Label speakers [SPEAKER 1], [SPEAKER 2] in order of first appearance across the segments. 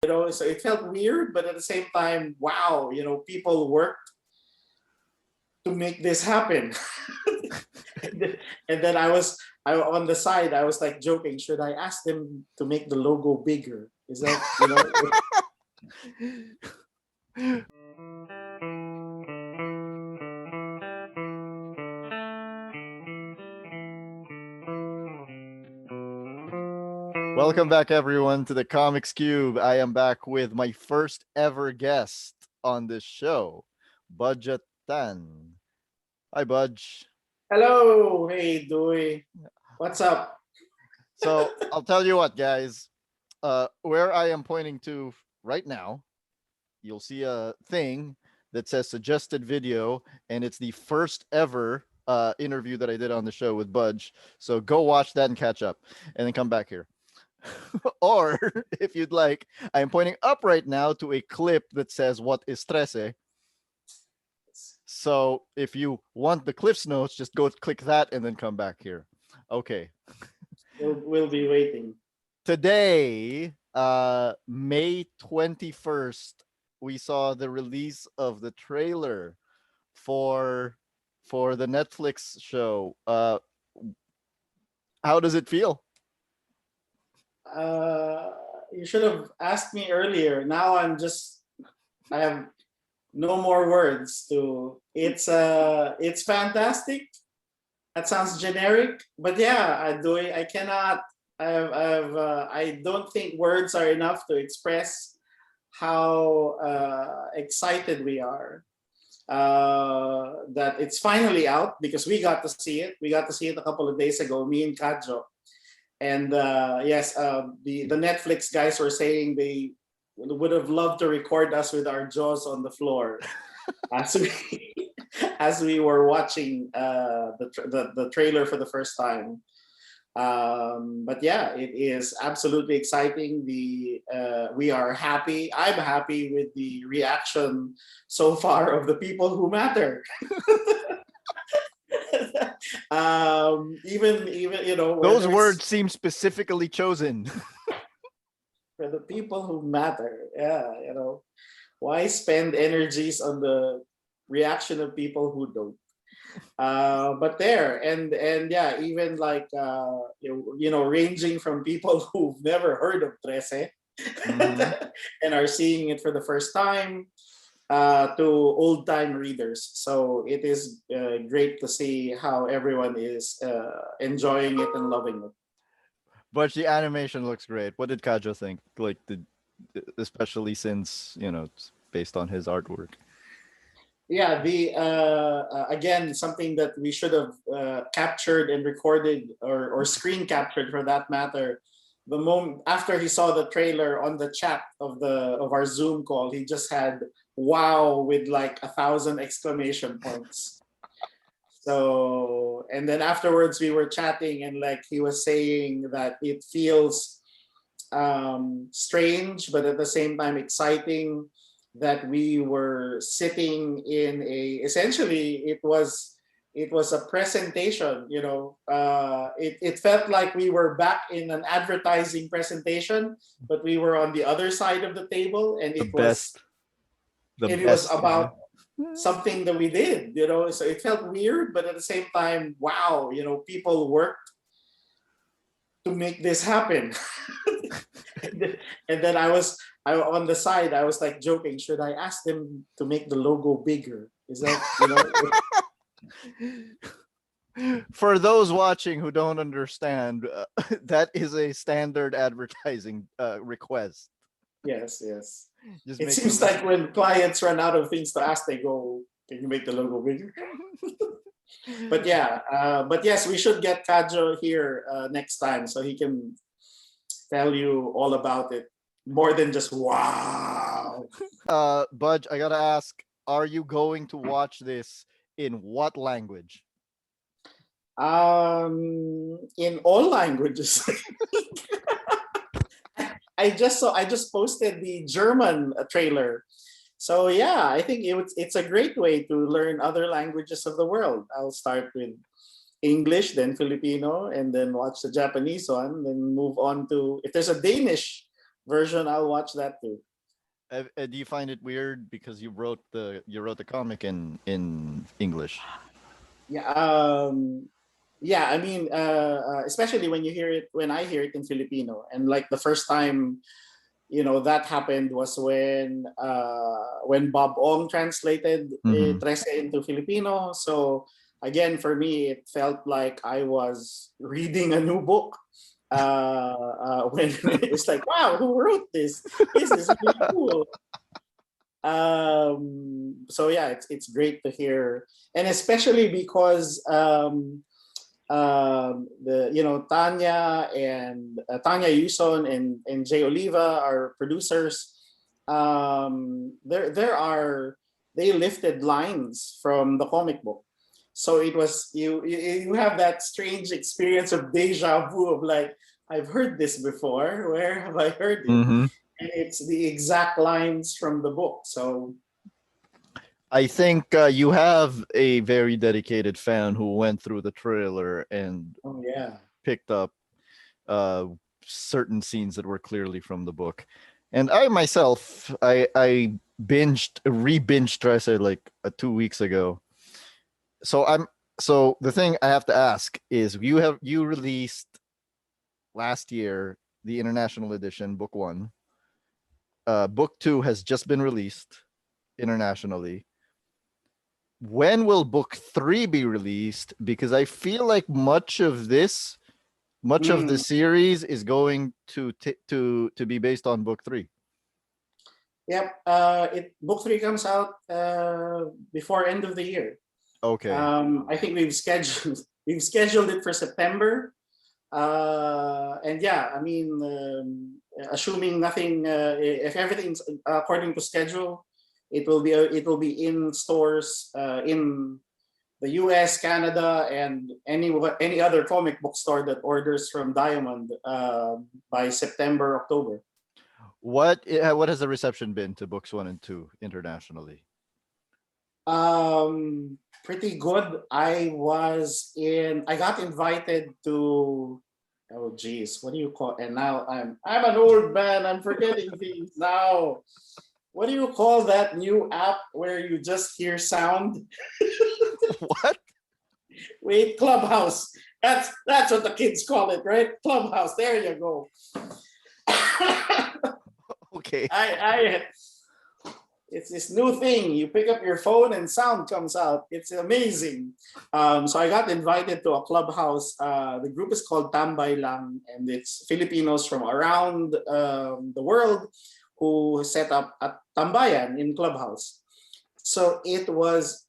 [SPEAKER 1] So it felt weird, but at the same time, wow, people worked to make this happen. And then on the side, I was like joking, should I ask them to make the logo bigger? Is that,
[SPEAKER 2] Welcome back, everyone, to the Comics Cube. I am back with my first ever guest on this show, Budjette. Hi, Budge.
[SPEAKER 1] hello, hey, Duy. What's up?
[SPEAKER 2] So I'll tell you what, guys. Where I am pointing to right now, you'll see a thing that says suggested video, and it's the first ever interview that I did on the show with Budge. So go watch that and catch up, and then come back here. Or if you'd like, I'm pointing up right now to a clip that says what is Trese. So if you want the Cliff's Notes, just go click that and then come back here. Okay.
[SPEAKER 1] We'll be waiting.
[SPEAKER 2] Today, May 21st, we saw the release of the trailer for the Netflix show. How does it feel?
[SPEAKER 1] You should have asked me earlier. Now I have no more words to. It's fantastic. That sounds generic, but yeah, I cannot. I don't think words are enough to express how excited we are that it's finally out, because we got to see it. We got to see it a couple of days ago, me and Kajo. And yes, the Netflix guys were saying they would have loved to record us with our jaws on the floor as we were watching the trailer for the first time. But yeah, it is absolutely exciting. We are happy. I'm happy with the reaction so far of the people who matter. Even
[SPEAKER 2] those words seem specifically chosen
[SPEAKER 1] for the people who matter. Yeah, why spend energies on the reaction of people who don't? But there, and yeah, even like ranging from people who've never heard of Trese and are seeing it for the first time, to old-time readers. So it is great to see how everyone is enjoying it and loving it.
[SPEAKER 2] But the animation looks great. What did Kajo think? Like, especially since it's based on his artwork.
[SPEAKER 1] Yeah, the again, something that we should have captured and recorded, or screen captured for that matter. The moment after he saw the trailer, on the chat of our Zoom call, he just had "wow" with like 1,000 exclamation points. So, and then afterwards we were chatting, and like he was saying that it feels strange, but at the same time exciting, that we were sitting in essentially it was a presentation. It felt like we were back in an advertising presentation, but we were on the other side of the table, and it was about something that we did, so it felt weird, but at the same time, wow, people worked to make this happen. And then on the side, I was like joking, should I ask them to make the logo bigger? Is that,
[SPEAKER 2] For those watching who don't understand, that is a standard advertising request.
[SPEAKER 1] Yes. It seems like when clients run out of things to ask, they go, can you make the logo bigger? But yeah, but yes, we should get Kajo here next time so he can tell you all about it, more than just wow.
[SPEAKER 2] Budge, I gotta ask, are you going to watch this in what language?
[SPEAKER 1] In all languages. I just posted the German trailer. So yeah, I think it's a great way to learn other languages of the world. I'll start with English, then Filipino, and then watch the Japanese one, then move on to, if there's a Danish version, I'll watch that too.
[SPEAKER 2] Do you find it weird because you wrote the comic in English?
[SPEAKER 1] Yeah. Yeah. I mean, especially when I hear it in Filipino, and like the first time, that happened was when Bob Ong translated
[SPEAKER 2] Mhm.
[SPEAKER 1] Trese into Filipino. So again, for me, it felt like I was reading a new book. When it's like, wow, who wrote this? This is really cool. So yeah, it's great to hear, and especially because the Tanya Yuson and Jay Oliva are producers. They lifted lines from the comic book, so it was you have that strange experience of deja vu of like, I've heard this before, where have I heard it?
[SPEAKER 2] Mhm.
[SPEAKER 1] And it's the exact lines from the book. So
[SPEAKER 2] I think you have a very dedicated fan who went through the trailer and
[SPEAKER 1] oh yeah.
[SPEAKER 2] picked up uh, certain scenes that were clearly from the book. And I myself, I re-binged Trese like 2 weeks ago. So the thing I have to ask is, you released last year the international edition, book 1. Book 2 has just been released internationally. When will book 3 be released? Because I feel like much of the
[SPEAKER 1] Mm.
[SPEAKER 2] series is going to be based on book 3.
[SPEAKER 1] Yep. Book three comes out before end of the year.
[SPEAKER 2] Okay.
[SPEAKER 1] I think we've scheduled it for September. And yeah, I mean, assuming nothing, if everything's according to schedule, it will be in stores in the U.S., Canada, and any other comic book store that orders from Diamond by September, October.
[SPEAKER 2] What has the reception been to books 1 and 2 internationally?
[SPEAKER 1] Pretty good. I got invited to, oh geez, what do you call, and now I'm an old man, I'm forgetting things now. What do you call that new app where you just hear sound?
[SPEAKER 2] What?
[SPEAKER 1] Wait, Clubhouse. That's what the kids call it, right? Clubhouse. There you go.
[SPEAKER 2] Okay.
[SPEAKER 1] I It's this new thing. You pick up your phone and sound comes out. It's amazing. So I got invited to a clubhouse. The group is called Tambay Lang, and it's Filipinos from around the world who set up a tambayan in clubhouse. So it was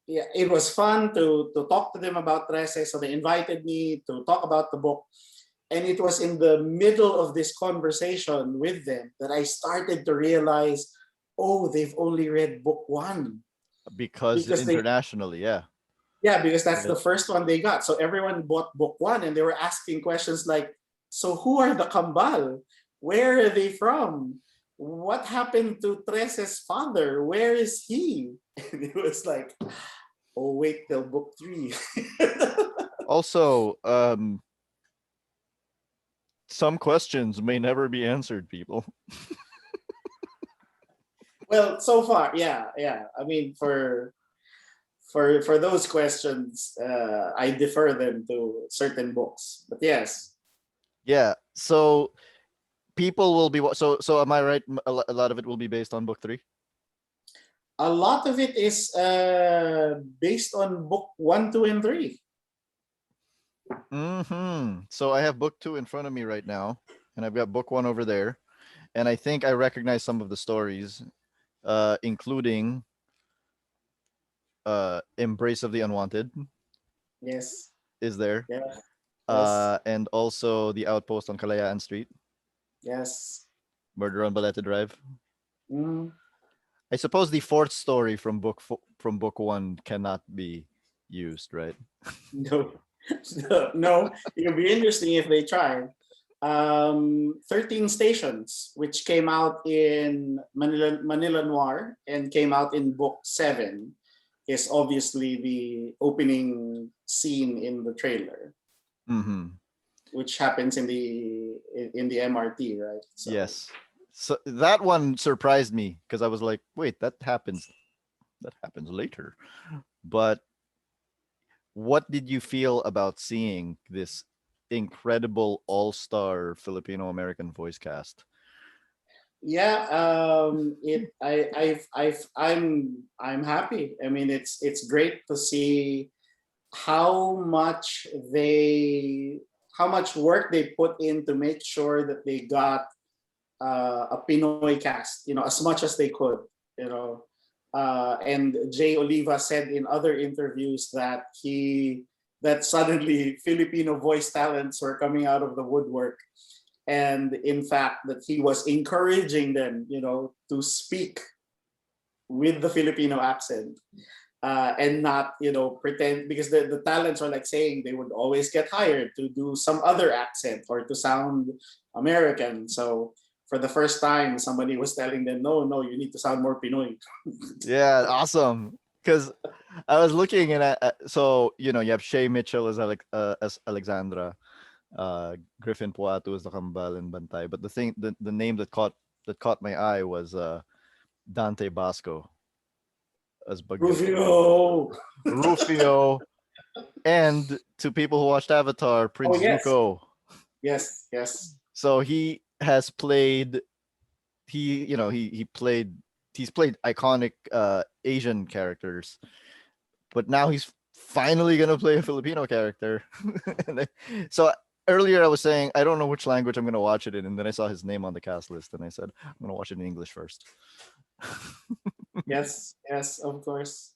[SPEAKER 1] fun to talk to them about Trese. So they invited me to talk about the book. And it was in the middle of this conversation with them that I started to realize, oh, they've only read book 1
[SPEAKER 2] Because
[SPEAKER 1] because
[SPEAKER 2] internationally, yeah.
[SPEAKER 1] because that's
[SPEAKER 2] Yeah.
[SPEAKER 1] the first one they got. So everyone bought book 1, and they were asking questions like, so who are the Kambal? Where are they from? What happened to Trese's father? Where is he? And it was like, oh, wait till book 3.
[SPEAKER 2] Also, some questions may never be answered, people.
[SPEAKER 1] Well, so far, yeah. I mean, for those questions, I defer them to certain books. But yes,
[SPEAKER 2] Yeah. So people will be so am I right? A lot of it will be based on book 3.
[SPEAKER 1] a lot of it is based on book 1, 2, and 3.
[SPEAKER 2] So I have book 2 in front of me right now, and I've got book 1 over there, and I think I recognize some of the stories, including Embrace of the Unwanted
[SPEAKER 1] Yes,
[SPEAKER 2] is there,
[SPEAKER 1] yeah, yes,
[SPEAKER 2] and also The Outpost on Kalayaan Street,
[SPEAKER 1] yes.
[SPEAKER 2] Murder on Baleta Drive.
[SPEAKER 1] Mm.
[SPEAKER 2] I suppose the fourth story from book 1 cannot be used, right?
[SPEAKER 1] No, no. It'll be interesting if they try. 13 Stations, which came out in Manila Noir and came out in book 7, is obviously the opening scene in the trailer,
[SPEAKER 2] Mm-hmm.
[SPEAKER 1] which happens in the MRT, right? So,
[SPEAKER 2] Yes. So that one surprised me because I was like, wait, that happens later. But what did you feel about seeing this incredible all-star Filipino American voice cast?
[SPEAKER 1] Yeah, I'm happy. I mean, it's great to see how much how much work they put in to make sure that they got a Pinoy cast, as much as they could, you know. And Jay Oliva said in other interviews that suddenly Filipino voice talents were coming out of the woodwork, and in fact that he was encouraging them, to speak with the Filipino accent, and not, pretend, because the talents are like saying they would always get hired to do some other accent or to sound American. So for the first time, somebody was telling them, no, you need to sound more Pinoy.
[SPEAKER 2] Yeah, awesome. Because I was looking and so you have Shay Mitchell as Alexandra, Griffin Puato as the Kambal and Bantay. But the name that caught my eye was Dante Basco as Bagyo.
[SPEAKER 1] Rufio.
[SPEAKER 2] Rufio, and to people who watched Avatar, Prince
[SPEAKER 1] Yes.
[SPEAKER 2] Zuko.
[SPEAKER 1] Yes.
[SPEAKER 2] So he has played. He's played iconic Asian characters, but now he's finally gonna play a Filipino character. So earlier I was saying I don't know which language I'm gonna watch it in, and then I saw his name on the cast list, and I said I'm gonna watch it in English first.
[SPEAKER 1] Yes, of course.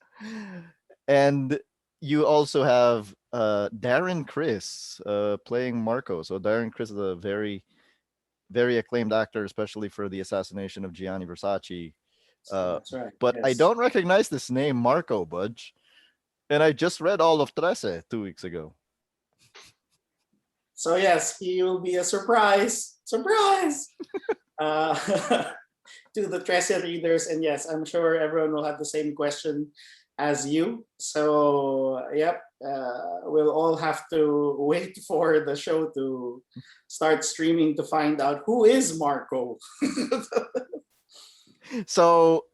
[SPEAKER 2] And you also have Darren Criss playing Marco. So Darren Criss is a very, very acclaimed actor, especially for the assassination of Gianni Versace.
[SPEAKER 1] That's right.
[SPEAKER 2] But I
[SPEAKER 1] yes.
[SPEAKER 2] don't recognize this name, Marco Budge. And I just read all of Trese 2 weeks ago.
[SPEAKER 1] So yes, he will be a surprise uh, to the Trese readers. And yes, I'm sure everyone will have the same question as you. So yep, we'll all have to wait for the show to start streaming to find out who is Marco.
[SPEAKER 2] So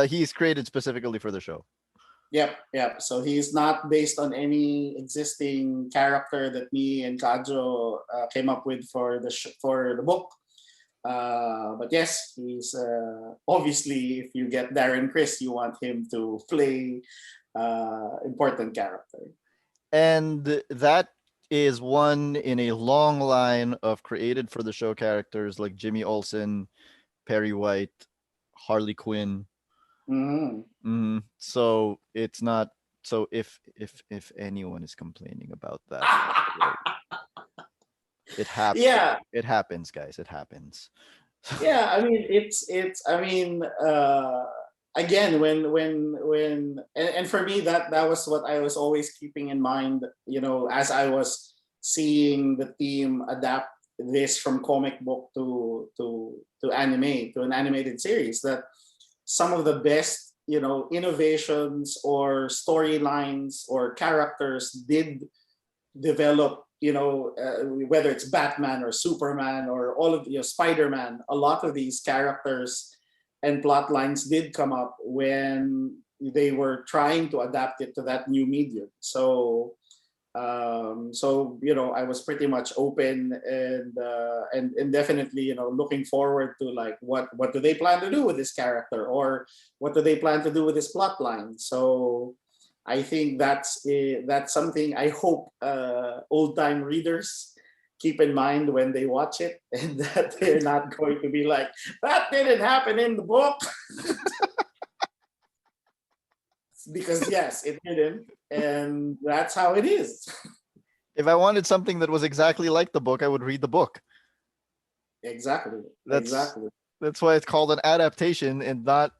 [SPEAKER 2] he's created specifically for the show.
[SPEAKER 1] Yep. So he's not based on any existing character that me and Kajo came up with for the book. But yes, he's obviously, if you get Darren Criss, you want him to play important character.
[SPEAKER 2] And that is one in a long line of created for the show characters like Jimmy Olsen, Perry White, Harley Quinn. So it's not. So if anyone is complaining about that, it happens.
[SPEAKER 1] Yeah,
[SPEAKER 2] it happens, guys. It happens.
[SPEAKER 1] Yeah, I mean it's. I mean, again, and for me that was what I was always keeping in mind. As I was seeing the team adapt this from comic book to anime, to an animated series, that some of the best innovations or storylines or characters did develop, whether it's Batman or Superman or all of Spider-Man. A lot of these characters and plot lines did come up when they were trying to adapt it to that new medium. So I was pretty much open and definitely looking forward to, like, what do they plan to do with this character, or what do they plan to do with this plot line. So I think that's something I hope old time readers keep in mind when they watch it, and that they're not going to be like, that didn't happen in the book. Because yes, it didn't, and that's how it is.
[SPEAKER 2] If I wanted something that was exactly like the book, I would read the book.
[SPEAKER 1] Exactly.
[SPEAKER 2] That's why it's called an adaptation and not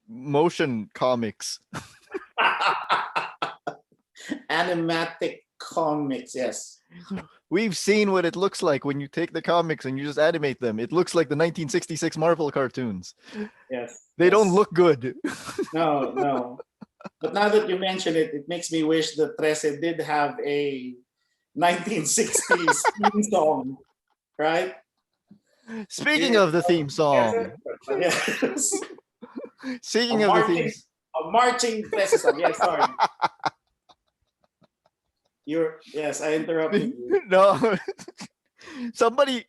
[SPEAKER 2] motion comics.
[SPEAKER 1] Animatic comics, yes.
[SPEAKER 2] We've seen what it looks like when you take the comics and you just animate them. It looks like the 1966 Marvel cartoons.
[SPEAKER 1] Yes.
[SPEAKER 2] They don't look good.
[SPEAKER 1] No. But now that you mention it, it makes me wish that Trese did have a 1960s theme song, right?
[SPEAKER 2] Speaking of the theme song,
[SPEAKER 1] Yes. A
[SPEAKER 2] speaking of the
[SPEAKER 1] marching,
[SPEAKER 2] themes,
[SPEAKER 1] a marching Trese song. Yes, sorry. Yes, I interrupted you.
[SPEAKER 2] no, somebody,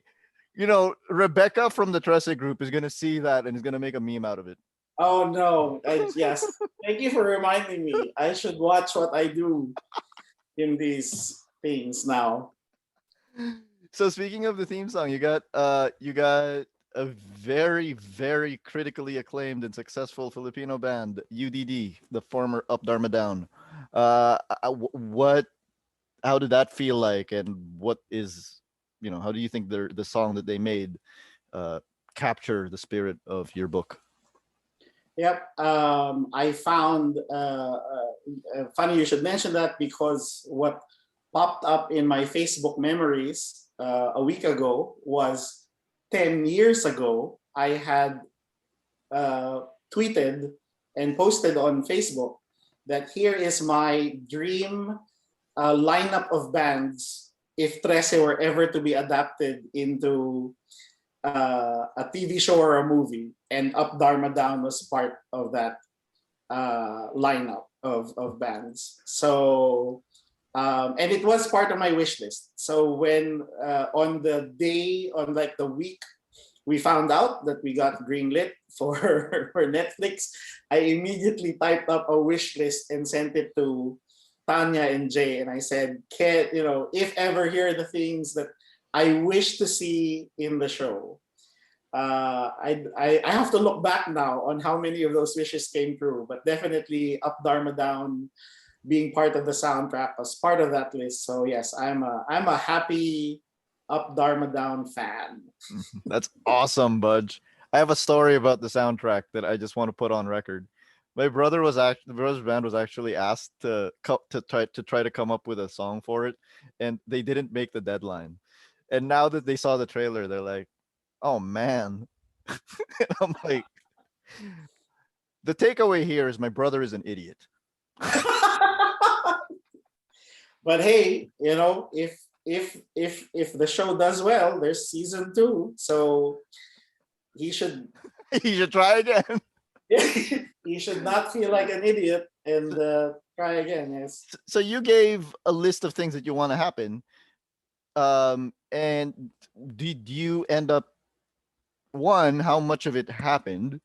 [SPEAKER 2] Rebecca from the Trese group is gonna see that and is gonna make a meme out of it.
[SPEAKER 1] Oh no. Yes. Thank you for reminding me. I should watch what I do in these things now.
[SPEAKER 2] So speaking of the theme song, you got a very, very critically acclaimed and successful Filipino band, UDD, the former Up Dharma Down. What how did that feel like, and what is, how do you think the song that they made uh capture the spirit of your book?
[SPEAKER 1] Yep. I found funny you should mention that, because what popped up in my Facebook memories a week ago was 10 years ago. I had tweeted and posted on Facebook that here is my dream lineup of bands if Trese were ever to be adapted into a TV show or a movie, and Up Dharma Down was part of that lineup of bands. So, and it was part of my wish list. So when on the day, on like the week, we found out that we got greenlit for, for Netflix, I immediately typed up a wish list and sent it to Tanya and Jay, and I said, "Can if ever here are the things that I wish to see in the show." I have to look back now on how many of those wishes came true, but definitely Up Dharma Down being part of the soundtrack was part of that list. So yes, I'm a happy Up Dharma Down fan.
[SPEAKER 2] That's awesome, Budge. I have a story about the soundtrack that I just want to put on record. My brother was actually the brother's band was actually asked to try to come up with a song for it, and they didn't make the deadline. And now that they saw the trailer, they're like, "Oh man!" And I'm like, the takeaway here is my brother is an idiot.
[SPEAKER 1] But hey, if the show does well, there's season 2, so he should
[SPEAKER 2] You should try again.
[SPEAKER 1] he should not feel like an idiot and try again. Yes.
[SPEAKER 2] So you gave a list of things that you want to happen. And did you end up, one, how much of it happened,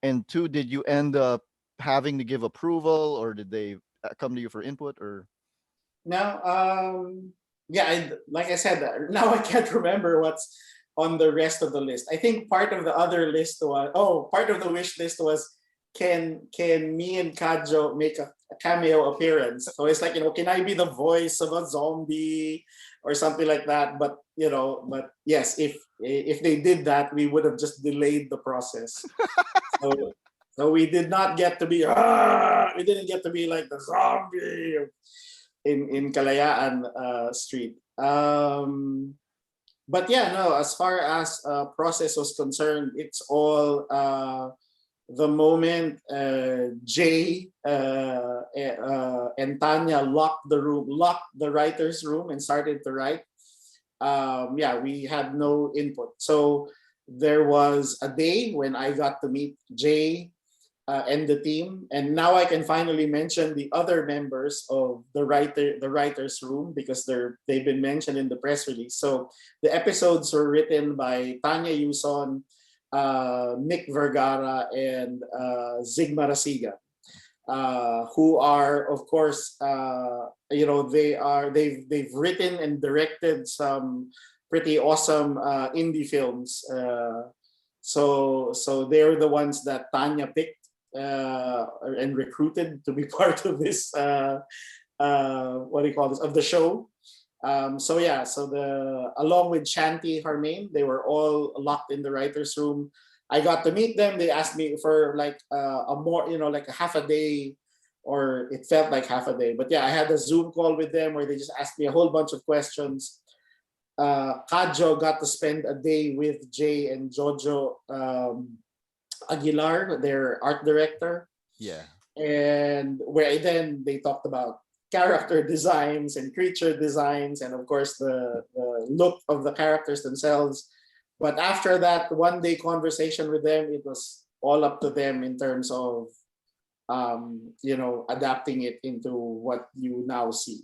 [SPEAKER 2] and two, did you end up having to give approval, or did they come to you for input, or?
[SPEAKER 1] Now, yeah, like I said, now I can't remember what's on the rest of the list. I think part of the other list was, part of the wish list was, can me and Kadjo make a cameo appearance? So it's like, can I be the voice of a zombie or something like that? But but yes, if they did that, we would have just delayed the process. So we did not get to be we didn't get to be like the zombie in Kalayaan Street. But yeah, no, as far as process was concerned, it's all the moment Jay and Tanya locked the writer's room and started to write. Yeah, we had no input. So there was a day when I got to meet Jay and the team, and now I can finally mention the other members of the writers room, because they've been mentioned in the press release. So the episodes were written by Tanya Yuson, Nick Vergara, and Zigma Rasiga, who are, of course, they've written and directed some pretty awesome indie films. So they're the ones that Tanya picked and recruited to be part of this what do you call this, of the show. So yeah, so along with Shanti Harmain, they were all locked in the writers room. I got to meet them. They asked me for like a more, like a half a day, or it felt like half a day. But yeah, I had a Zoom call with them where they just asked me a whole bunch of questions. Kadjo got to spend a day with Jay and Jojo Aguilar, their art director.
[SPEAKER 2] Yeah.
[SPEAKER 1] And where then they talked about character designs and creature designs, and of course the look of the characters themselves. But after that one-day conversation with them, it was all up to them in terms of adapting it into what you now see.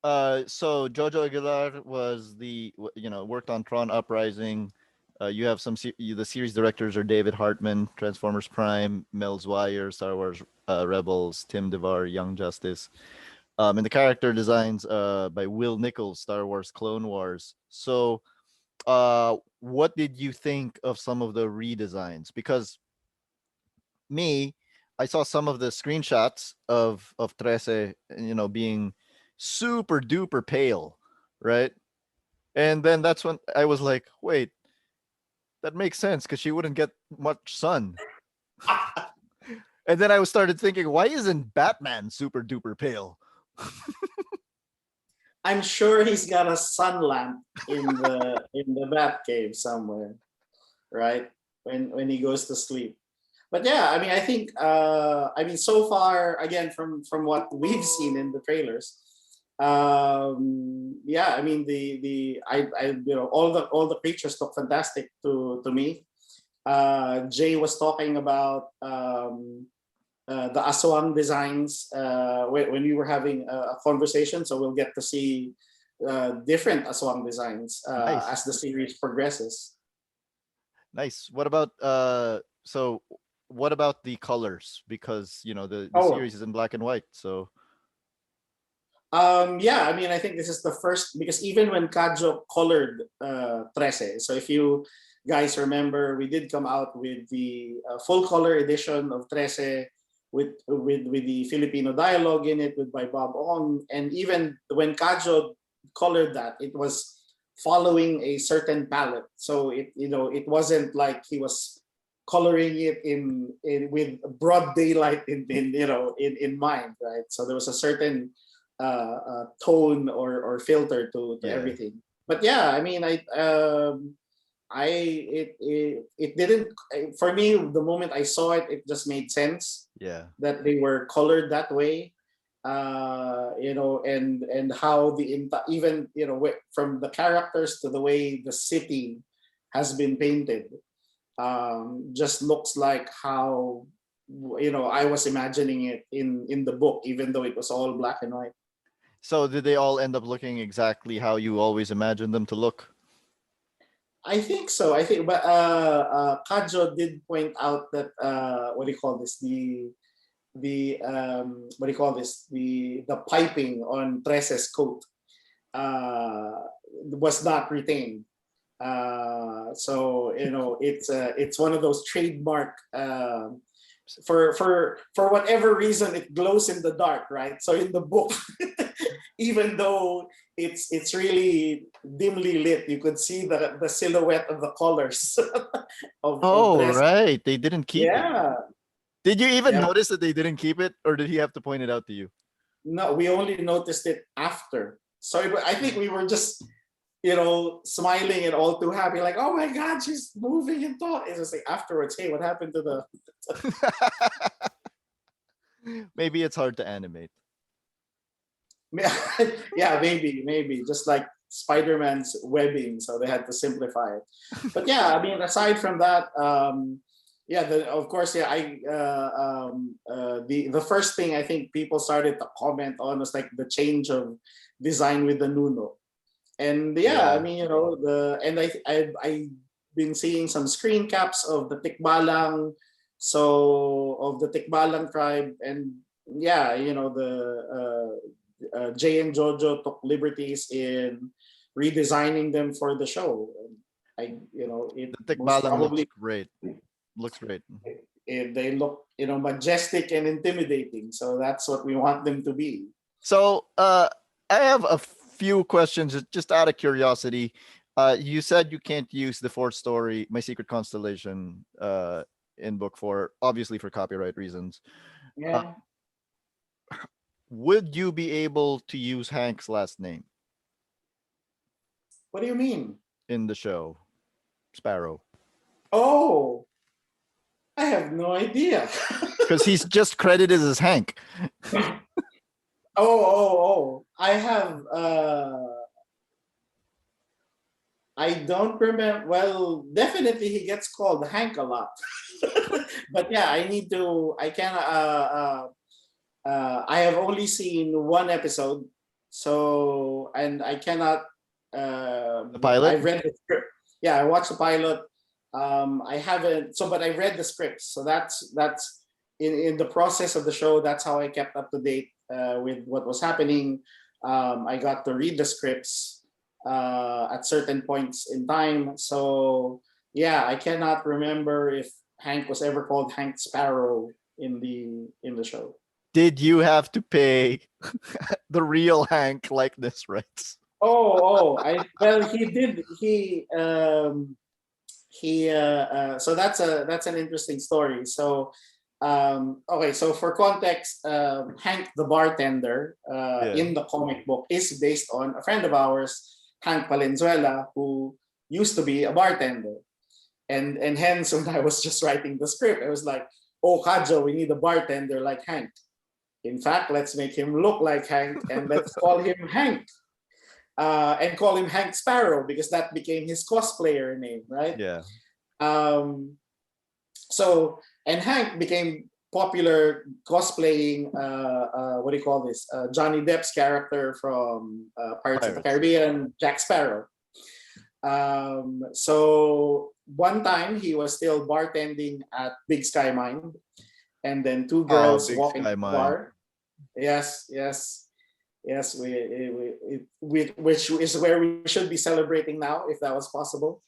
[SPEAKER 2] So Jojo Aguilar was worked on Tron Uprising. You have the series directors are David Hartman, Transformers Prime, Mel Zwyer, Star Wars Rebels, Tim DeVar, Young Justice, and the character designs by Will Nichols, Star Wars Clone Wars. So, what did you think of some of the redesigns? Because I saw some of the screenshots of Trese, being super duper pale, right? And then that's when I was like, wait, that makes sense because she wouldn't get much sun. And then I started thinking, why isn't Batman super duper pale?
[SPEAKER 1] I'm sure he's got a sun lamp in the Batcave somewhere, right? When he goes to sleep. But yeah, I mean, I think so far, again, from what we've seen in the trailers, yeah, I mean all the creatures look fantastic to me. Jay was talking about the aswang designs when we were having a conversation, so we'll get to see different aswang designs
[SPEAKER 2] Nice.
[SPEAKER 1] as the series progresses.
[SPEAKER 2] Nice. What about what about the colors? Because the series is in black and white, so
[SPEAKER 1] yeah, I mean, I think this is the first, because even when Kajo colored Trese, so if you guys remember, we did come out with the full color edition of Trese with the Filipino dialogue in it, by Bob Ong, and even when Kajo colored that, it was following a certain palette, so it wasn't like he was coloring it in with broad daylight in mind, right? So there was a certain tone or filter to everything. But yeah, I mean, it didn't, for me, the moment I saw it, it just made sense.
[SPEAKER 2] Yeah.
[SPEAKER 1] That they were colored that way, and how even from the characters to the way the city has been painted, just looks like how I was imagining it in the book, even though it was all black and white.
[SPEAKER 2] So did they all end up looking exactly how you always imagined them to look?
[SPEAKER 1] I think so. I think, but Kajo did point out that what do you call this? What do you call this? The piping on Trese's coat was not retained. So it's one of those trademark. For whatever reason, it glows in the dark, right? So in the book, even though it's really dimly lit, you could see the silhouette of the colors of Trese.
[SPEAKER 2] Right, they didn't keep it.
[SPEAKER 1] Yeah.
[SPEAKER 2] Did you even notice that they didn't keep it, or did he have to point it out to you?
[SPEAKER 1] No, we only noticed it after. So I think we were just smiling and all too happy, like, oh my God, she's moving and talking. It's just like afterwards, hey, what happened to the
[SPEAKER 2] Maybe it's hard to animate.
[SPEAKER 1] Yeah, maybe just like Spider-Man's webbing, so they had to simplify it. But yeah, I mean, aside from that, of course, the first thing I think people started to comment on was like the change of design with the Nuno. And I mean, I've been seeing some screen caps of the Tikbalang, of the Tikbalang tribe, and Jay and Jojo took liberties in redesigning them for the show. The
[SPEAKER 2] Tikbalang looks great. Looks great.
[SPEAKER 1] They look majestic and intimidating, so that's what we want them to be.
[SPEAKER 2] So I have a few questions just out of curiosity. You said you can't use the fourth story, My Secret Constellation, in book 4, obviously for copyright reasons.
[SPEAKER 1] Yeah.
[SPEAKER 2] Would you be able to use Hank's last name?
[SPEAKER 1] What do you mean?
[SPEAKER 2] In the show, Sparrow.
[SPEAKER 1] Oh, I have no idea.
[SPEAKER 2] Because he's just credited as Hank.
[SPEAKER 1] Oh. I have I don't remember. Well, definitely he gets called Hank a lot. But yeah, I need to. I can. I have only seen one episode, so and I cannot.
[SPEAKER 2] The pilot?
[SPEAKER 1] I've read the script. Yeah, I watched the pilot. I haven't. So, but I read the scripts. So that's in the process of the show. That's how I kept up to date with what was happening. I got to read the scripts at certain points in time. So yeah, I cannot remember if Hank was ever called Hank Sparrow in the show.
[SPEAKER 2] Did you have to pay the real Hank likeness rights?
[SPEAKER 1] I well he did so that's an interesting story. So okay, so for context, Hank the bartender
[SPEAKER 2] Yeah.
[SPEAKER 1] in the comic book is based on a friend of ours, Hank Valenzuela, who used to be a bartender. And hence when I was just writing the script, I was like, oh Kajo, we need a bartender like Hank. In fact, let's make him look like Hank and let's call him Hank. And call him Hank Sparrow because that became his cosplayer name, right?
[SPEAKER 2] Yeah.
[SPEAKER 1] Um, so and Hank became popular cosplaying what do you call this? Johnny Depp's character from Pirates of the
[SPEAKER 2] Pirates.
[SPEAKER 1] Caribbean, Jack Sparrow. So one time he was still bartending at Big Sky Mine, and then two
[SPEAKER 2] Oh,
[SPEAKER 1] girls
[SPEAKER 2] Big
[SPEAKER 1] walking
[SPEAKER 2] Sky
[SPEAKER 1] to the
[SPEAKER 2] Mine.
[SPEAKER 1] bar. Yes, yes. Yes, which is where we should be celebrating now, if that was possible.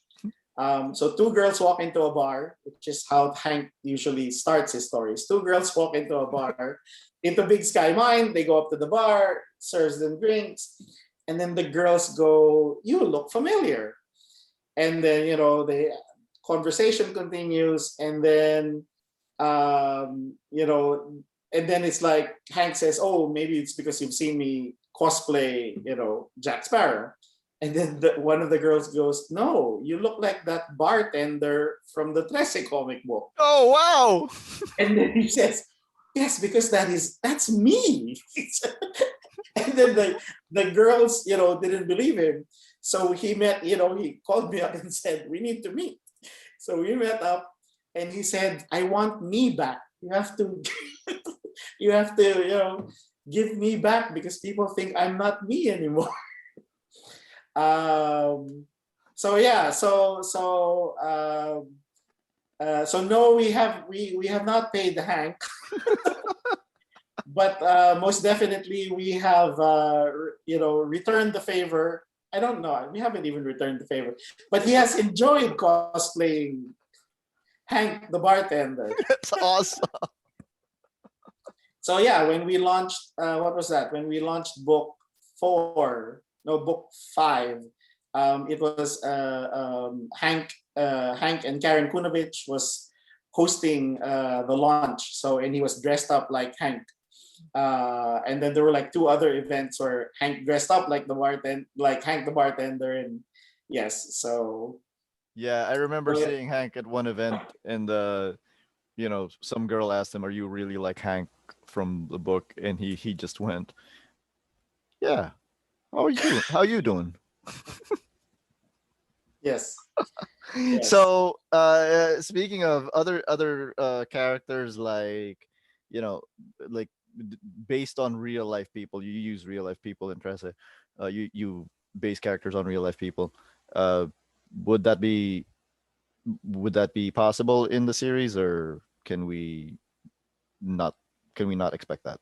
[SPEAKER 1] So two girls walk into a bar, which is how Hank usually starts his stories. Two girls walk into a bar, into Big Sky Mine. They go up to the bar, serves them drinks, and then the girls go, "You look familiar." And then the conversation continues, and then you know, and then it's like Hank says, "Oh, maybe it's because you've seen me cosplay, Jack Sparrow." And then one of the girls goes, "No, you look like that bartender from the Trese comic book."
[SPEAKER 2] Oh, wow.
[SPEAKER 1] And then he says, "Yes, because that's me." And then the girls, didn't believe him. So he called me up and said, "We need to meet." So we met up, and he said, "I want me back. You have to, you have to, give me back because people think I'm not me anymore." So yeah, so no, we have not paid the Hank, but most definitely we have returned the favor. I don't know. We haven't even returned the favor, but he has enjoyed cosplaying Hank the bartender.
[SPEAKER 2] That's awesome.
[SPEAKER 1] So yeah, when we launched, what was that? When we launched book 5, it was Hank and Karen Kunovich was hosting the launch. So and he was dressed up like Hank. And then there were like 2 other events where Hank dressed up like like Hank the bartender, and yes, so
[SPEAKER 2] Yeah, I remember seeing Hank at one event, and some girl asked him, "Are you really like Hank from the book?" And he just went, "Yeah. How are you doing? How you doing?"
[SPEAKER 1] yes, yes,
[SPEAKER 2] So, speaking of other characters, like, you know, like based on real life people, you use real life people in Trese. You base characters on real life people. Uh, would that be possible in the series, or not? Can we not expect that?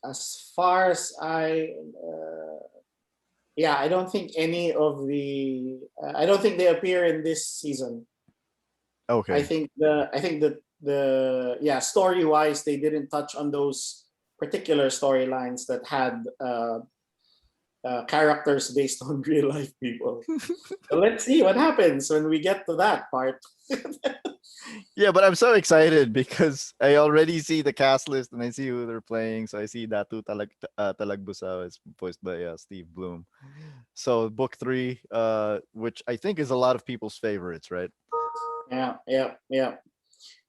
[SPEAKER 1] as far as yeah, I don't think any of I don't think they appear in this season. I
[SPEAKER 2] Okay.
[SPEAKER 1] think the yeah, story wise they didn't touch on those particular storylines that had characters based on real life people. So let's see what happens when we get to that part.
[SPEAKER 2] Yeah, but I'm so excited because I already see the cast list and I see who they're playing. So I see Datu Talagbusaw is voiced by Steve Bloom. So book 3, which I think is a lot of people's favorites, right?
[SPEAKER 1] Yeah.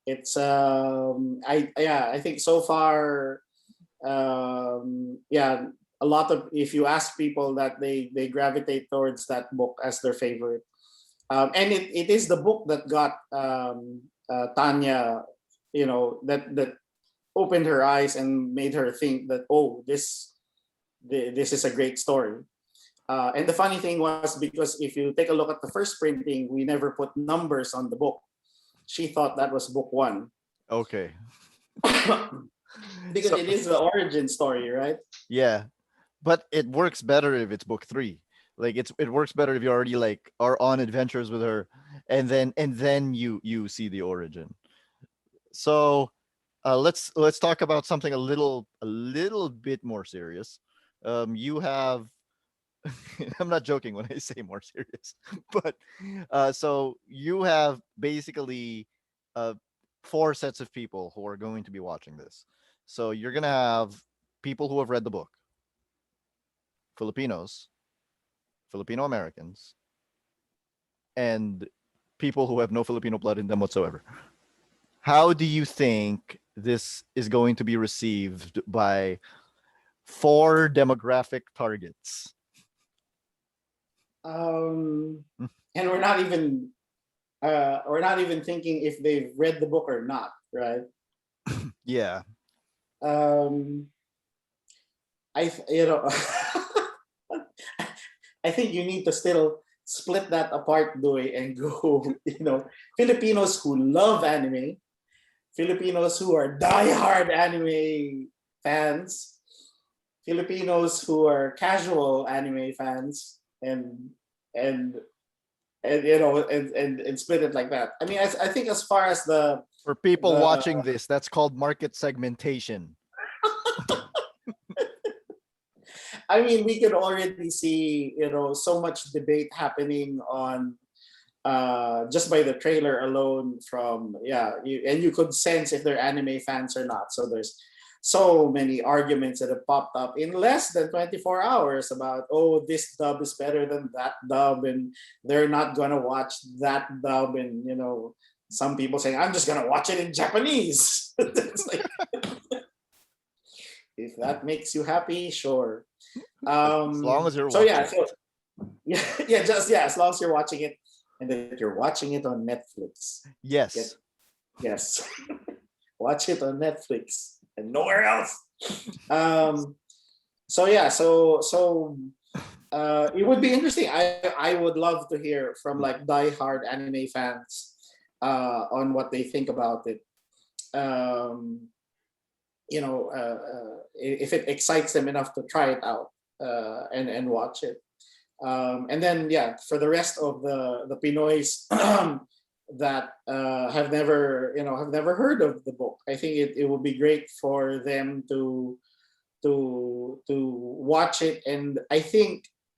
[SPEAKER 1] It's I think so far yeah, a lot of, if you ask people, that they gravitate towards that book as their favorite. And it is the book that got Tanya, that opened her eyes and made her think that, oh, this is a great story. And the funny thing was, because if you take a look at the first printing, we never put numbers on the book. She thought that was book one.
[SPEAKER 2] Okay.
[SPEAKER 1] Because
[SPEAKER 2] So-
[SPEAKER 1] it is the origin story, right?
[SPEAKER 2] Yeah, but it works better if it's book three. Like it works better if you already like are on adventures with her, and then you see the origin. So let's talk about something a little bit more serious. You have I'm not joking when I say more serious, but so you have basically uh, four sets of people who are going to be watching this. So you're gonna have people who have read the book, Filipinos, Filipino Americans, and people who have no Filipino blood in them whatsoever. How do you think this is going to be received by four demographic targets?
[SPEAKER 1] And we're not even thinking if they've read the book or not, right?
[SPEAKER 2] Yeah.
[SPEAKER 1] I you know I think you need to still split that apart, Duy, and go, Filipinos who love anime, Filipinos who are diehard anime fans, Filipinos who are casual anime fans, and split it like that. I mean, I think as far as
[SPEAKER 2] For people
[SPEAKER 1] the
[SPEAKER 2] watching this, that's called market segmentation.
[SPEAKER 1] I mean, we could already see, so much debate happening on just by the trailer alone. You could sense if they're anime fans or not. So there's so many arguments that have popped up in less than 24 hours about, oh, this dub is better than that dub, and they're not gonna watch that dub, and some people saying, I'm just gonna watch it in Japanese. It's like, if that makes you happy, sure.
[SPEAKER 2] As long as you're
[SPEAKER 1] so
[SPEAKER 2] watching.
[SPEAKER 1] as long as you're watching it, and that you're watching it on Netflix.
[SPEAKER 2] Yes.
[SPEAKER 1] Yes. Watch it on Netflix and nowhere else. It would be interesting. I would love to hear from like diehard anime fans on what they think about it. If it excites them enough to try it out and watch it. And then for the rest of the Pinoys that have never heard of the book, I think it would be great for them to watch it. And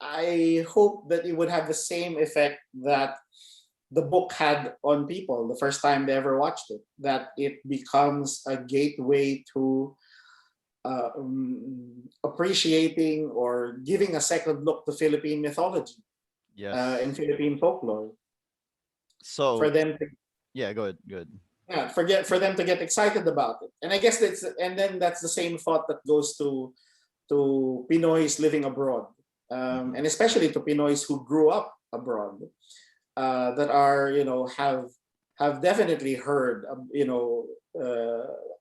[SPEAKER 1] I hope that it would have the same effect that the book had on people the first time they ever watched it, that it becomes a gateway to appreciating or giving a second look to Philippine mythology.
[SPEAKER 2] Yes.
[SPEAKER 1] And Philippine folklore.
[SPEAKER 2] So
[SPEAKER 1] For them to,
[SPEAKER 2] go ahead.
[SPEAKER 1] for them to get excited about it. And I guess that's the same thought that goes to Pinoys living abroad, and especially to Pinoys who grew up abroad, that are have definitely heard,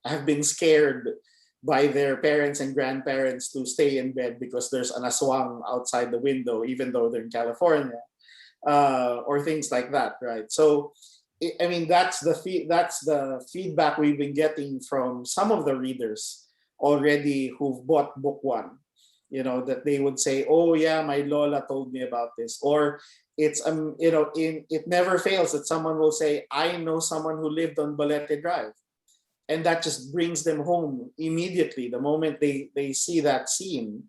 [SPEAKER 1] have been scared by their parents and grandparents to stay in bed because there's an aswang outside the window, even though they're in California, or things like that, right? So, I mean, that's the feedback we've been getting from some of the readers already who've bought book one. That they would say, "Oh yeah, my Lola told me about this," or it's it never fails that someone will say, "I know someone who lived on Balete Drive." And that just brings them home immediately the moment they see that scene.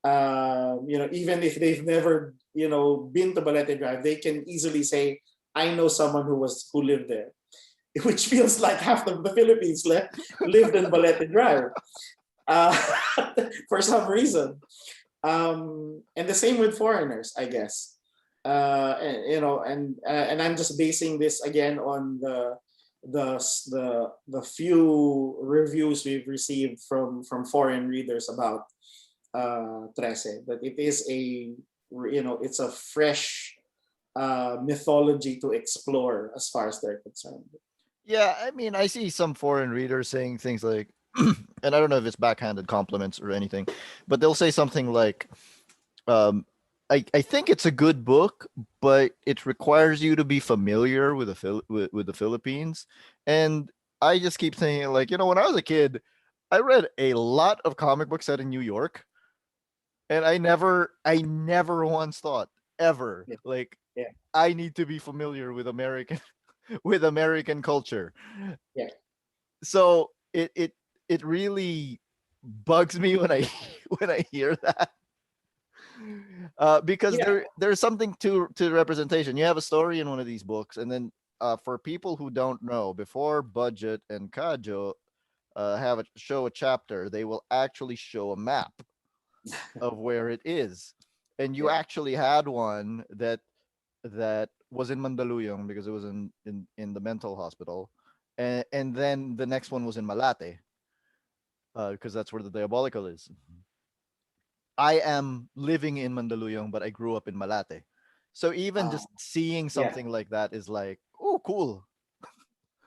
[SPEAKER 1] Even if they've never been to Balete Drive, they can easily say, "I know someone who lived there," which feels like half of the Philippines lived in Balete Drive for some reason. And the same with foreigners, I guess. And I'm just basing this again on the few reviews we've received from foreign readers about Trese, that it is it's a fresh mythology to explore as far as they're concerned.
[SPEAKER 2] Yeah, I mean, I see some foreign readers saying things like, and I don't know if it's backhanded compliments or anything, but they'll say something like, um, I think it's a good book, but it requires you to be familiar with with the Philippines. And I just keep saying, like, when I was a kid, I read a lot of comic books set in New York, and I never once thought ever
[SPEAKER 1] Yeah,
[SPEAKER 2] like
[SPEAKER 1] yeah,
[SPEAKER 2] I need to be familiar with American with American culture.
[SPEAKER 1] yeah,
[SPEAKER 2] So it really bugs me when I when I hear that. Because
[SPEAKER 1] yeah.
[SPEAKER 2] there's something to representation. You have a story in one of these books, and then for people who don't know, before Budjette and Kajo show a chapter, they will actually show a map of where it is. And you
[SPEAKER 1] Yeah.
[SPEAKER 2] actually had one that was in Mandaluyong because it was in the mental hospital, and then the next one was in Malate because that's where the Diabolical is. I am living in Mandaluyong, but I grew up in Malate. So even
[SPEAKER 1] Uh,
[SPEAKER 2] just seeing
[SPEAKER 1] yeah,
[SPEAKER 2] something like that is like, oh, cool.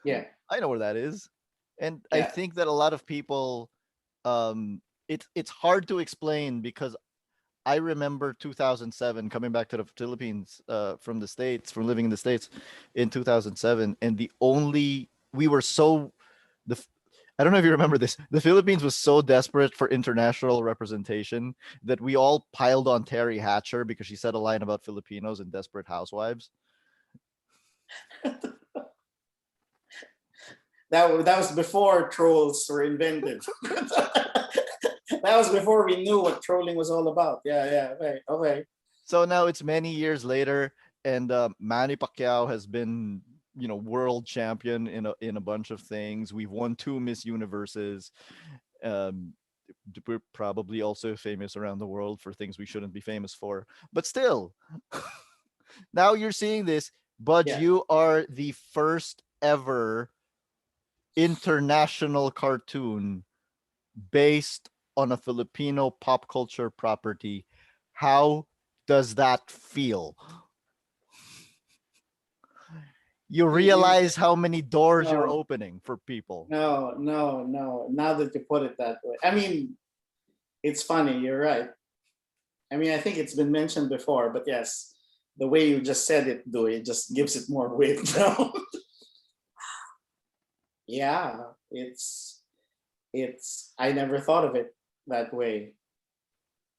[SPEAKER 1] yeah,
[SPEAKER 2] I know where that is. And I
[SPEAKER 1] yeah,
[SPEAKER 2] think that a lot of people, it's hard to explain because I remember 2007 coming back to the Philippines from the States, from living in the States in 2007. And we were so, the, I don't know if you remember this. The Philippines was so desperate for international representation that we all piled on Terry Hatcher because she said a line about Filipinos and Desperate Housewives.
[SPEAKER 1] that was before trolls were invented. That was before we knew what trolling was all about. Yeah, yeah, okay, okay.
[SPEAKER 2] So now it's many years later, and Manny Pacquiao has been, world champion in a bunch of things. We've won 2 Miss Universes. Um, we're probably also famous around the world for things we shouldn't be famous for. But still, now you're seeing this, but
[SPEAKER 1] Yeah,
[SPEAKER 2] you are the first ever international cartoon based on a Filipino pop culture property. How does that feel? You
[SPEAKER 1] you
[SPEAKER 2] realize how many doors you're
[SPEAKER 1] no,
[SPEAKER 2] opening for people.
[SPEAKER 1] no. Now that you put it that way, I mean, it's funny. You're right. I mean, I think it's been mentioned before, but yes, the way you just said it, Dewey, just gives it more weight now. Yeah, it's. I never thought of it that way.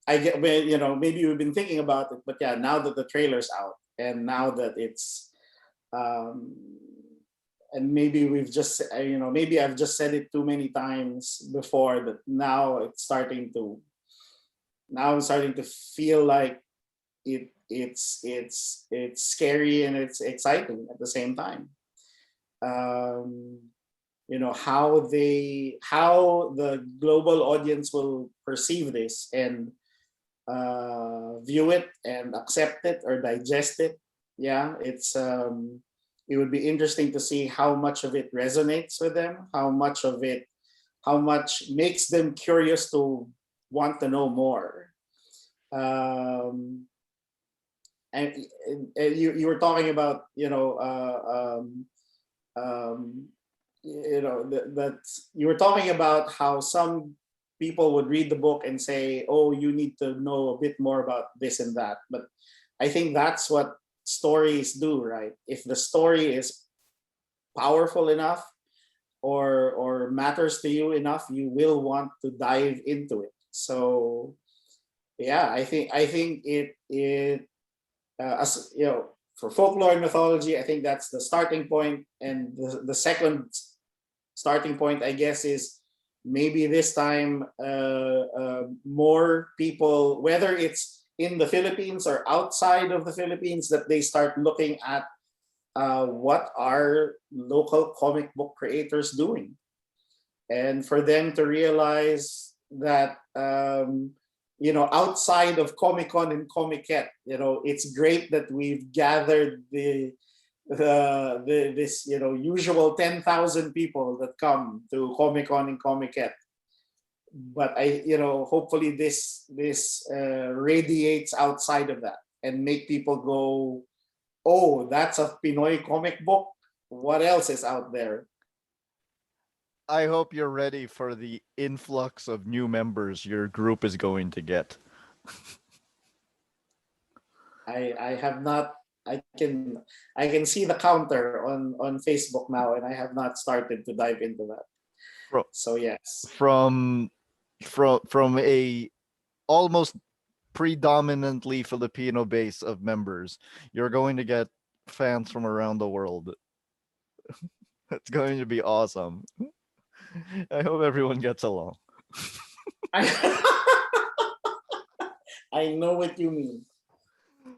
[SPEAKER 1] I get, well, maybe we've been thinking about it, but yeah, now that the trailer's out, and now that it's, um, and maybe we've just, maybe I've just said it too many times before that now I'm starting to feel like it's scary and it's exciting at the same time. Um, how the global audience will perceive this and view it and accept it or digest it. Yeah, it would be interesting to see how much of it resonates with them, how much makes them curious to want to know more. Um, and you were talking about um, that you were talking about how some people would read the book and say, oh, you need to know a bit more about this and that, but I think that's what stories do, right? If the story is powerful enough or matters to you enough, you will want to dive into it. So yeah, I think it as for folklore and mythology, I think that's the starting point, and the second starting point, I guess, is maybe this time more people, whether it's in the Philippines or outside of the Philippines, that they start looking at what are local comic book creators doing, and for them to realize that outside of Comic Con and Comiket, it's great that we've gathered this usual 10,000 people that come to Comic Con and Comiket. but hopefully this radiates outside of that and make people go, oh, that's a Pinoy comic book. What else is out there?
[SPEAKER 2] I hope you're ready for the influx of new members your group is going to get.
[SPEAKER 1] I have not. I can see the counter on Facebook now, and I have not started to dive into that.
[SPEAKER 2] Bro,
[SPEAKER 1] So yes,
[SPEAKER 2] from a almost predominantly Filipino base of members, you're going to get fans from around the world. It's going to be awesome. I hope everyone gets along.
[SPEAKER 1] I, I know what you mean.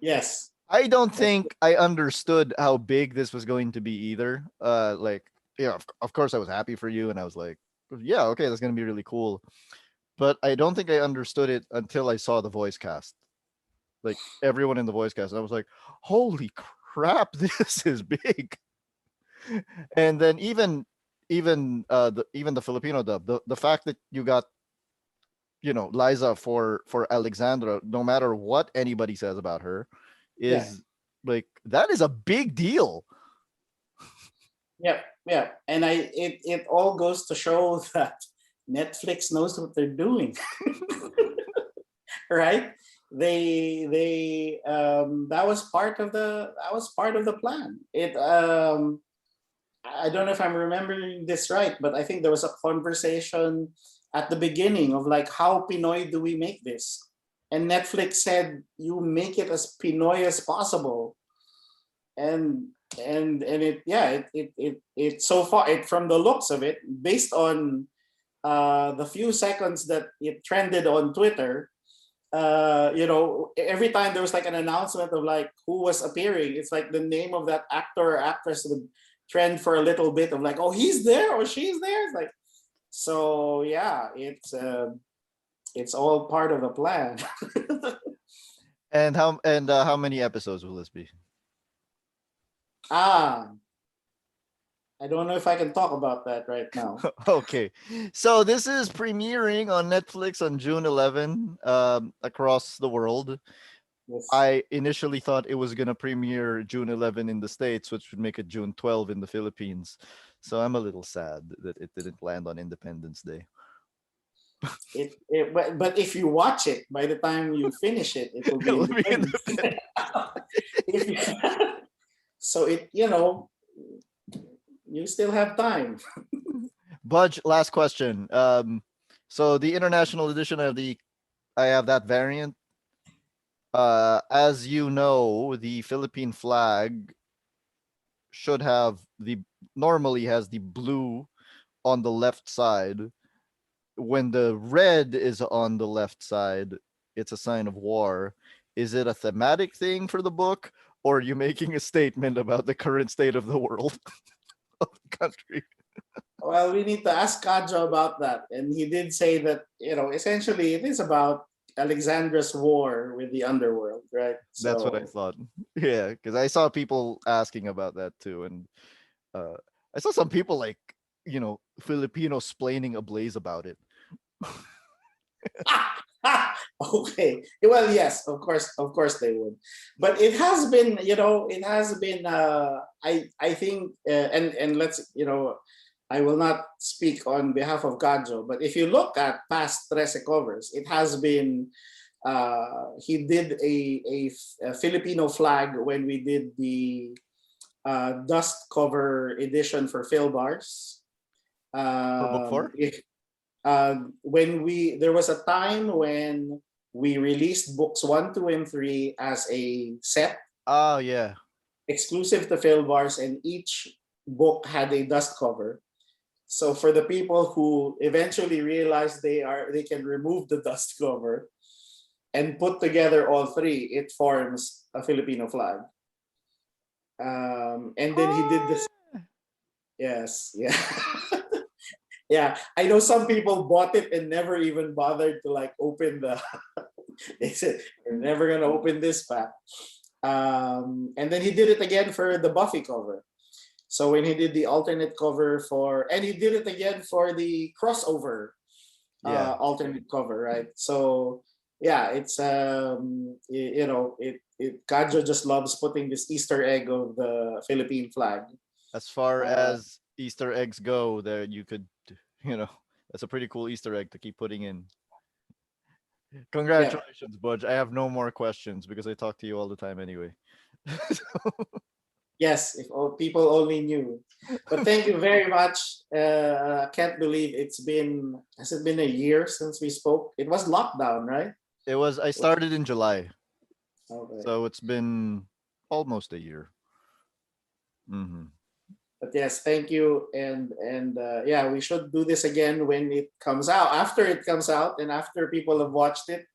[SPEAKER 1] Yes.
[SPEAKER 2] I don't think I understood how big this was going to be either. Of course I was happy for you, and I was like, yeah, okay, that's gonna be really cool. But I don't think I understood it until I saw the voice cast. Like everyone in the voice cast, and I was like, holy crap, this is big. And then even the Filipino dub, the fact that you got Liza for Alexandra, no matter what anybody says about her, is like that is a big deal.
[SPEAKER 1] Yeah. And it all goes to show that Netflix knows what they're doing. Right? They that was part of the plan. I don't know if I'm remembering this right, but I think there was a conversation at the beginning of like, how Pinoy do we make this? And Netflix said, you make it as Pinoy as possible. And it so far, from the looks of it, based on the few seconds that it trended on Twitter, every time there was like an announcement of like who was appearing, it's like the name of that actor or actress would trend for a little bit of like, oh, he's there or she's there. It's like, so yeah, it's all part of the plan.
[SPEAKER 2] And how many episodes will this be?
[SPEAKER 1] I don't know if I can talk about that right now.
[SPEAKER 2] Okay, so this is premiering on Netflix on June 11, across the world.
[SPEAKER 1] Yes.
[SPEAKER 2] I initially thought it was gonna premiere June 11 in the States, which would make it June 12 in the Philippines. So I'm a little sad that it didn't land on Independence Day.
[SPEAKER 1] But if you watch it, by the time you finish it, it will be
[SPEAKER 2] It will be
[SPEAKER 1] Independence Day. So you still have time.
[SPEAKER 2] Budge, last question. So the international edition of I have that variant. As you know, the Philippine flag normally has the blue on the left side. When the red is on the left side, it's a sign of war. Is it a thematic thing for the book, or are you making a statement about the current state of the world, of the country?
[SPEAKER 1] Well, we need to ask Kajo about that. And he did say that, essentially it is about Alexandra's war with the underworld, right?
[SPEAKER 2] That's what I thought. Yeah, because I saw people asking about that too. And I saw some people like, Filipino splaining ablaze about it.
[SPEAKER 1] Okay. Well, yes, of course they would. But it has been, I think, and let's, I will not speak on behalf of Gajo, but if you look at past Trese covers, it has been, he did a Filipino flag when we did the dust cover edition for Phil Bars.
[SPEAKER 2] For book 4?
[SPEAKER 1] There was a time when we released books 1, 2, and 3 as a set.
[SPEAKER 2] Oh yeah.
[SPEAKER 1] Exclusive to Phil Bars, and each book had a dust cover. So for the people who eventually realized they can remove the dust cover and put together all 3, it forms a Filipino flag. And then he did this. Yes, yeah. Yeah, I know some people bought it and never even bothered to like open the. They said, "We're never gonna open this pack." And then he did it again for the Buffy cover. So when he did the alternate cover and he did it again for the crossover
[SPEAKER 2] Yeah.
[SPEAKER 1] alternate cover, right? So yeah, it's Kadjo just loves putting this Easter egg of the Philippine flag.
[SPEAKER 2] As far
[SPEAKER 1] Uh,
[SPEAKER 2] as Easter eggs go, there you could, you know, that's a pretty cool Easter egg to keep putting in.
[SPEAKER 1] yeah,
[SPEAKER 2] Congratulations, Budge. I have no more questions because I talk to you all the time anyway.
[SPEAKER 1] yes, if people only knew. But thank you very much. I can't believe has it been a year since we spoke? It was lockdown, right?
[SPEAKER 2] I started in July,
[SPEAKER 1] Okay.
[SPEAKER 2] so it's been almost a year. Hmm.
[SPEAKER 1] But yes, thank you, and yeah, we should do this again when it comes out. After it comes out, and after people have watched it,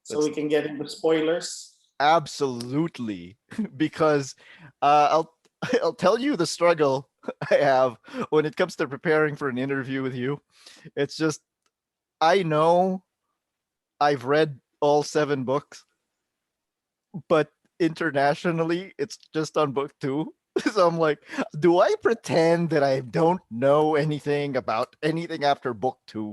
[SPEAKER 1] so
[SPEAKER 2] That's
[SPEAKER 1] we can get into spoilers.
[SPEAKER 2] absolutely because I'll I'll tell you the struggle I have when it comes to preparing for an interview with you. It's just I know I've read all 7 books, but internationally it's just on book 2. So I'm like, do I pretend that I don't know anything about anything after book 2?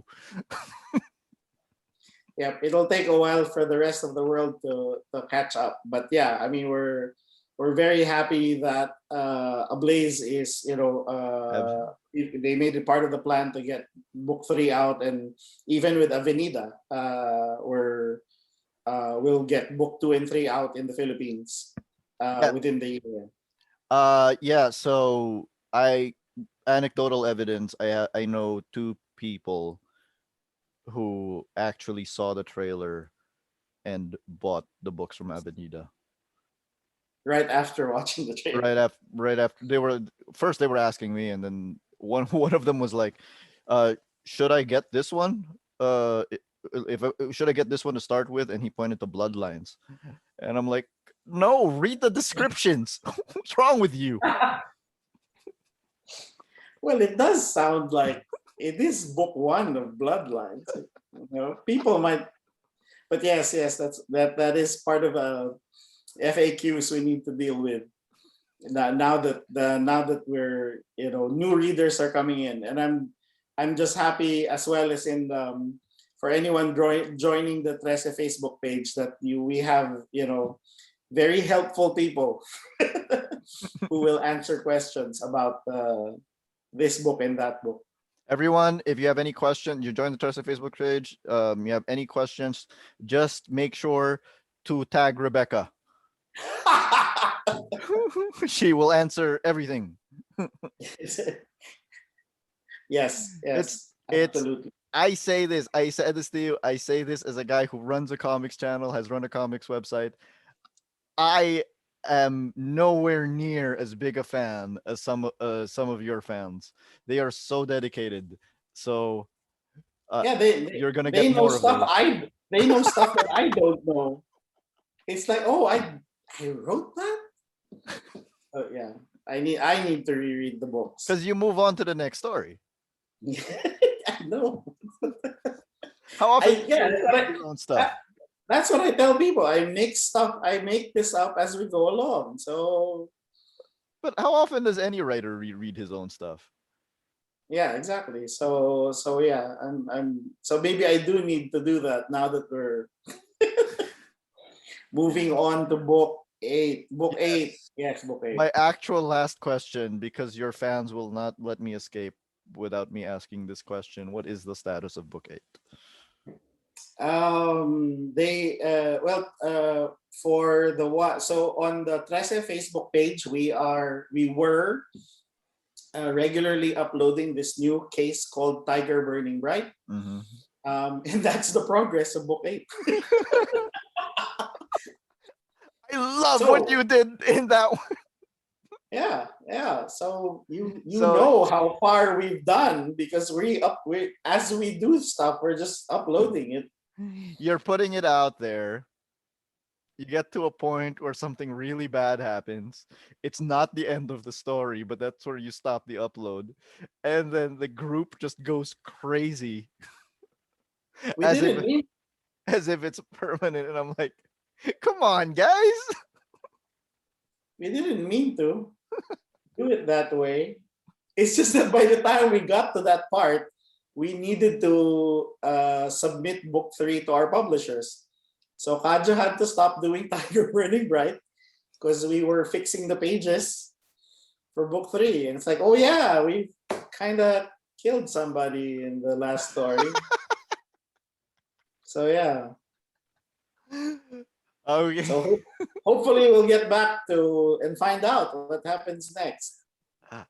[SPEAKER 1] Yeah, it'll take a while for the rest of the world to catch up. But yeah, I mean, we're very happy that Ablaze is they made it part of the plan to get book 3 out, and even with Avenida, we'll get book 2 and 3 out in the Philippines
[SPEAKER 2] Yeah.
[SPEAKER 1] within the year.
[SPEAKER 2] Yeah, so I anecdotal evidence, I know 2 people who actually saw the trailer and bought the books from Avenida.
[SPEAKER 1] Right after watching the trailer.
[SPEAKER 2] Right after they were asking me, and then one of them was like, uh should I get this one? If should I get this one to start with? And he pointed to Bloodlines. And I'm like, no, read the descriptions. What's wrong with you?
[SPEAKER 1] Well, it does sound like it is book 1 of Bloodlines. People might, but yes, that is part of FAQs we need to deal with. Now that we're new readers are coming in, and I'm just happy as well as in for anyone joining the Trese Facebook page that we have very helpful people who will answer questions about this book and that book.
[SPEAKER 2] Everyone, if you have any questions, you join the Trust Facebook page. You have any questions, just make sure to tag Rebecca. She will answer everything.
[SPEAKER 1] Yes,
[SPEAKER 2] It's
[SPEAKER 1] absolutely.
[SPEAKER 2] I say this, I said this to you, I say this as a guy who runs a comics channel, has run a comics website. I am nowhere near as big a fan as some of your fans. They are so dedicated. So
[SPEAKER 1] Yeah,
[SPEAKER 2] you're gonna
[SPEAKER 1] they
[SPEAKER 2] get
[SPEAKER 1] know
[SPEAKER 2] more of
[SPEAKER 1] stuff
[SPEAKER 2] those.
[SPEAKER 1] they know stuff that I don't know. It's like, oh, I wrote that. Oh yeah, I need to reread the books.
[SPEAKER 2] Because you move on to the next story.
[SPEAKER 1] I know.
[SPEAKER 2] How often
[SPEAKER 1] Yeah,
[SPEAKER 2] do you read your own stuff?
[SPEAKER 1] that's what I tell people. I make this up as we go along. So
[SPEAKER 2] But how often does any writer reread his own stuff?
[SPEAKER 1] yeah, exactly. So yeah, so maybe I do need to do that now that we're moving on to book 8. Book 8. Yes, book 8.
[SPEAKER 2] My actual last question, because your fans will not let me escape without me asking this question. What is the status of book 8?
[SPEAKER 1] They for the what, so on the Trese Facebook page we were regularly uploading this new case called Tiger Burning Bright.
[SPEAKER 2] Mm-hmm.
[SPEAKER 1] And that's the progress of book 8.
[SPEAKER 2] I love what you did in that one.
[SPEAKER 1] Yeah. So you
[SPEAKER 2] So-
[SPEAKER 1] know how far we've done, because we as we do stuff, we're just uploading it.
[SPEAKER 2] You're putting it out there. You get to a point where something really bad happens. It's not the end of the story, but that's where you stop the upload. And then the group just goes crazy.
[SPEAKER 1] We
[SPEAKER 2] as
[SPEAKER 1] didn't
[SPEAKER 2] if
[SPEAKER 1] mean
[SPEAKER 2] as if it's permanent. And I'm like, come on, guys.
[SPEAKER 1] we didn't mean to do it that way. It's just that by the time we got to that part, we needed to submit book 3 to our publishers. So Kadjo had to stop doing Tiger Burning Bright because we were fixing the pages for book 3. And it's like, oh yeah, we kind of killed somebody in the last story. So yeah.
[SPEAKER 2] Okay.
[SPEAKER 1] So hopefully we'll get back to and find out what happens next.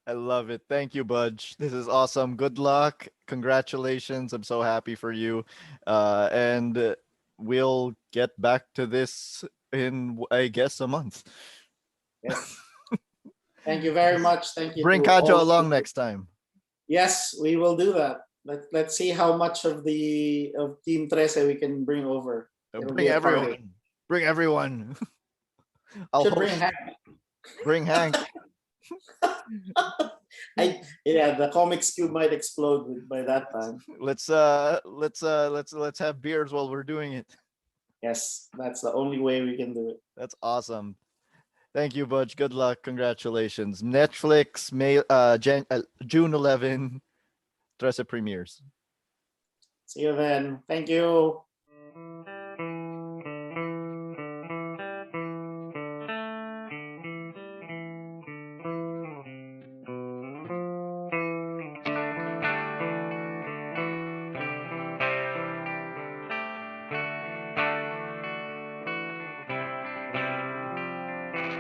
[SPEAKER 2] I love it. Thank you, Budge. This is awesome. Good luck. Congratulations. I'm so happy for you. And we'll get back to this in, I guess, a month.
[SPEAKER 1] Yes. Thank you very much. Thank you.
[SPEAKER 2] Bring
[SPEAKER 1] to
[SPEAKER 2] Kadjo
[SPEAKER 1] all
[SPEAKER 2] along
[SPEAKER 1] you.
[SPEAKER 2] next time.
[SPEAKER 1] Yes, we will do that. Let's see how much of Team Trese we can bring over. It'll
[SPEAKER 2] Bring
[SPEAKER 1] be a party.
[SPEAKER 2] everyone. Bring everyone. I'll
[SPEAKER 1] Should
[SPEAKER 2] host.
[SPEAKER 1] bring Hank.
[SPEAKER 2] Bring Hank.
[SPEAKER 1] Yeah, the comics cube might explode by that time.
[SPEAKER 2] Let's have beers while we're doing it.
[SPEAKER 1] Yes, that's the only way we can do it.
[SPEAKER 2] That's awesome. Thank you, Budge. Good luck. Congratulations. Netflix, June 11, Trese premieres.
[SPEAKER 1] See you then. Thank you.